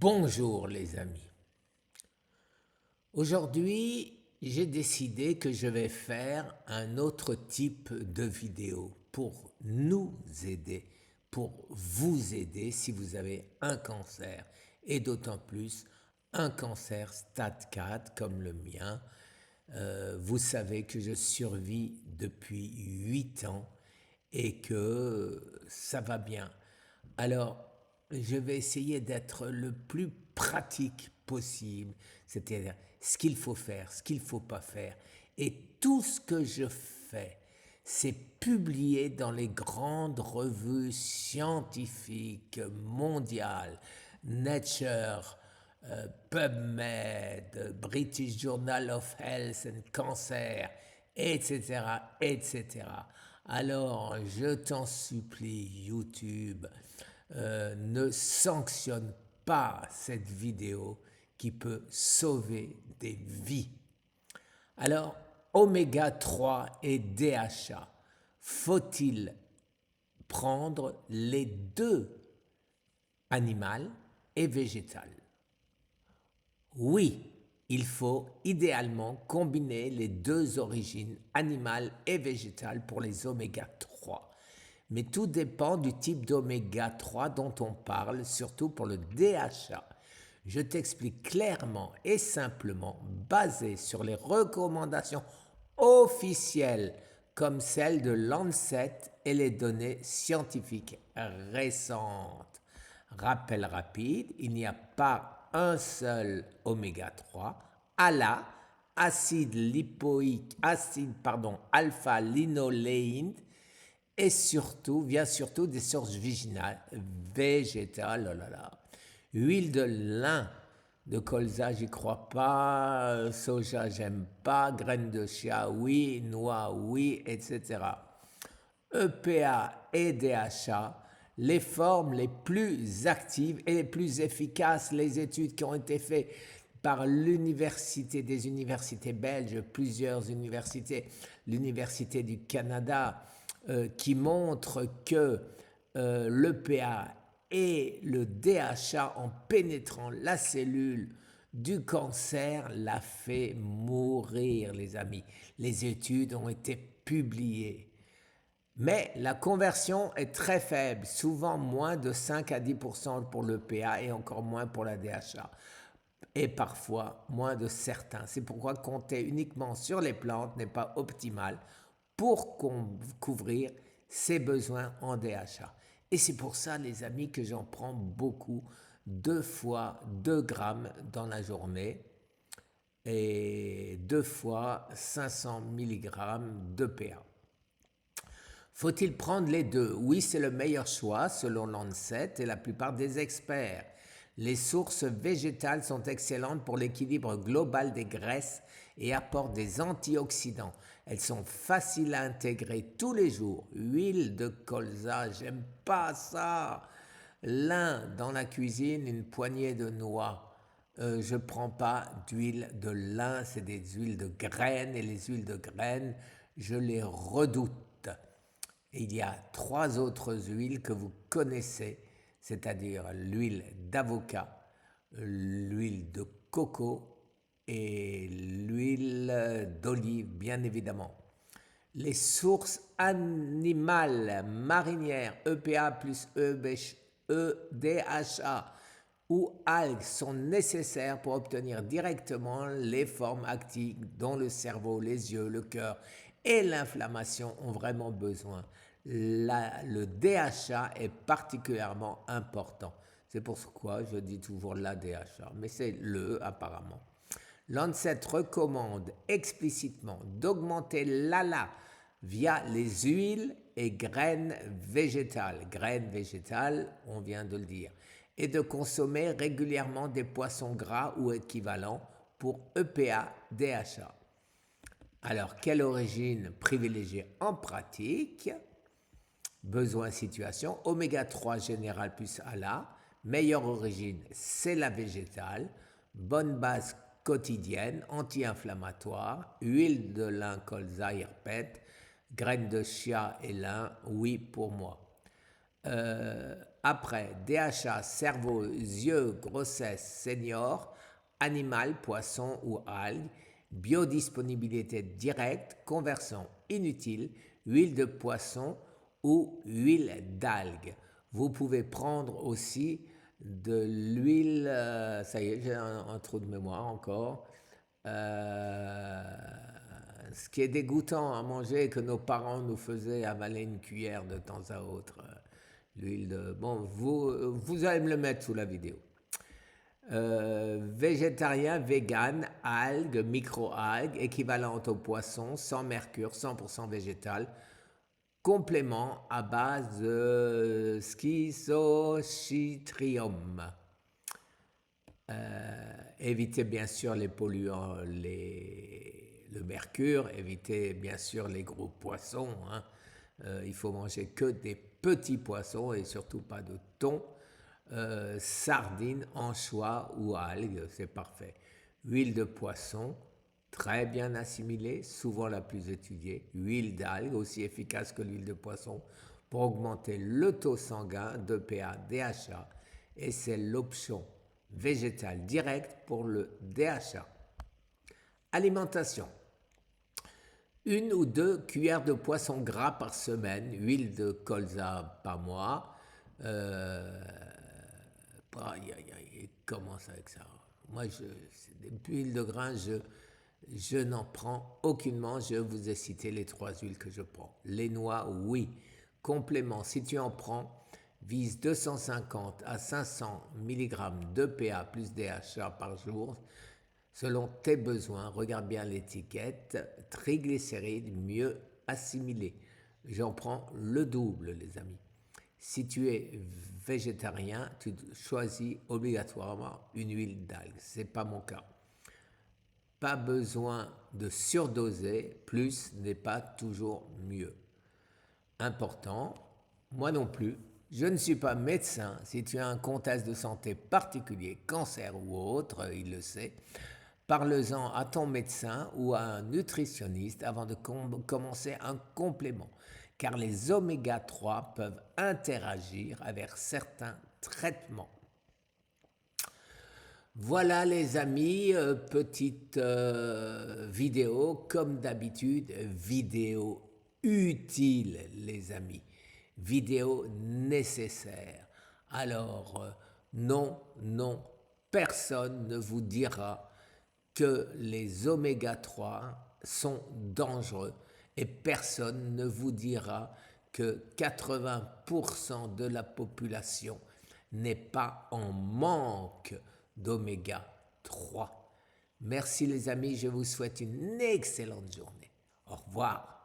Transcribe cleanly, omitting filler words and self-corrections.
Bonjour les amis. Aujourd'hui, j'ai décidé que je vais faire un autre type de vidéo pour nous aider, pour vous aider si vous avez un cancer et d'autant plus un cancer stade 4 comme le mien. Vous savez que je survis depuis 8 ans et que ça va bien. Alors, je vais essayer d'être le plus pratique possible, c'est-à-dire ce qu'il faut faire, ce qu'il ne faut pas faire. Et tout ce que je fais, c'est publié dans les grandes revues scientifiques mondiales, Nature, PubMed, British Journal of Health and Cancer, etc., etc. Alors, je t'en supplie, YouTube, ne sanctionne pas cette vidéo qui peut sauver des vies. Alors, oméga 3 et DHA, faut-il prendre les deux, animal et végétal? Oui, il faut idéalement combiner les deux origines, animale et végétale, pour les oméga 3. Mais tout dépend du type d'oméga 3 dont on parle, surtout pour le DHA. Je t'explique clairement et simplement, basé sur les recommandations officielles comme celles de Lancet et les données scientifiques récentes. Rappel rapide, il n'y a pas un seul oméga 3. ALA, acide lipoïque, alpha-linoléine, et surtout, vient surtout des sources végétales, oh là là. Huile de lin, de colza, j'y crois pas, soja, j'aime pas, graines de chia, oui, noix, oui, etc. EPA et DHA, les formes les plus actives et les plus efficaces, les études qui ont été faites par des universités belges, plusieurs universités, l'Université du Canada, qui montrent que l'EPA et le DHA, en pénétrant la cellule du cancer, l'a fait mourir, les amis. Les études ont été publiées. Mais la conversion est très faible, souvent moins de 5 à 10% pour l'EPA et encore moins pour la DHA. Et parfois moins de certains. C'est pourquoi compter uniquement sur les plantes n'est pas optimal pour couvrir ses besoins en DHA. Et c'est pour ça, les amis, que j'en prends beaucoup, 2 fois 2 grammes dans la journée et 2 fois 500 mg d'EPA. Faut-il prendre les deux? Oui, c'est le meilleur choix selon Lancet et la plupart des experts. Les sources végétales sont excellentes pour l'équilibre global des graisses et apportent des antioxydants. Elles sont faciles à intégrer tous les jours. Huile de colza, j'aime pas ça. Lin dans la cuisine, une poignée de noix. Je ne prends pas d'huile de lin, c'est des huiles de graines et les huiles de graines, je les redoute. Il y a 3 autres huiles que vous connaissez, c'est-à-dire l'huile d'avocat, l'huile de coco et l'huile d'olive, bien évidemment. Les sources animales marinières, EPA plus EDHA ou algues sont nécessaires pour obtenir directement les formes actives dont le cerveau, les yeux, le cœur et l'inflammation ont vraiment besoin. Le DHA est particulièrement important. C'est pourquoi je dis toujours la DHA, mais c'est le apparemment. Lancet recommande explicitement d'augmenter l'ALA via les huiles et graines végétales. Graines végétales, on vient de le dire. Et de consommer régulièrement des poissons gras ou équivalents pour EPA, DHA. Alors, quelle origine privilégier en pratique? Besoin, situation, oméga 3 général plus ALA. Meilleure origine, c'est la végétale. Bonne base quotidienne, anti-inflammatoire. Huile de lin, colza, hirpète. Graines de chia et lin, oui pour moi. Après, DHA, cerveau, yeux, grossesse, senior, animal, poisson ou algue, biodisponibilité directe, conversion inutile, huile de poisson ou huile d'algue. Vous pouvez prendre aussi de l'huile, ça y est, j'ai un trou de mémoire encore, ce qui est dégoûtant à manger et que nos parents nous faisaient avaler une cuillère de temps à autre. L'huile de... Bon, vous allez me le mettre sous la vidéo. Végétarien, vegan, algues, micro-algues, équivalentes au poisson, sans mercure, 100% végétal, complément à base de schizochytrium. Évitez bien sûr les polluants, le mercure, évitez bien sûr les gros poissons. Hein. Il faut manger que des petits poissons et surtout pas de thon. Sardines, anchois ou algues, c'est parfait. Huile de poisson, très bien assimilée, souvent la plus étudiée. Huile d'algue, aussi efficace que l'huile de poisson pour augmenter le taux sanguin d'EPA, DHA, et c'est l'option végétale directe pour le DHA. Alimentation. 1 ou 2 cuillères de poisson gras par semaine, huile de colza par mois. Commence avec ça. Moi, l'huile de grain, je n'en prends aucunement. Je vous ai cité les 3 huiles que je prends. Les noix, oui. Complément, si tu en prends, vise 250 à 500 mg d'EPA plus DHA par jour. Selon tes besoins, regarde bien l'étiquette. Triglycérides mieux assimilés. J'en prends le double, les amis. Si tu es végétarien, tu choisis obligatoirement une huile d'algue. Ce n'est pas mon cas. Pas besoin de surdoser, plus n'est pas toujours mieux. Important, moi non plus, je ne suis pas médecin. Si tu as un contexte de santé particulier, cancer ou autre, il le sait, parle-en à ton médecin ou à un nutritionniste avant de commencer un complément, car les oméga 3 peuvent interagir avec certains traitements. Voilà les amis, petite vidéo, comme d'habitude, vidéo utile les amis, vidéo nécessaire. Alors, non, personne ne vous dira que les oméga 3 sont dangereux et personne ne vous dira que 80% de la population n'est pas en manque d'oméga 3. Merci les amis, je vous souhaite une excellente journée. Au revoir.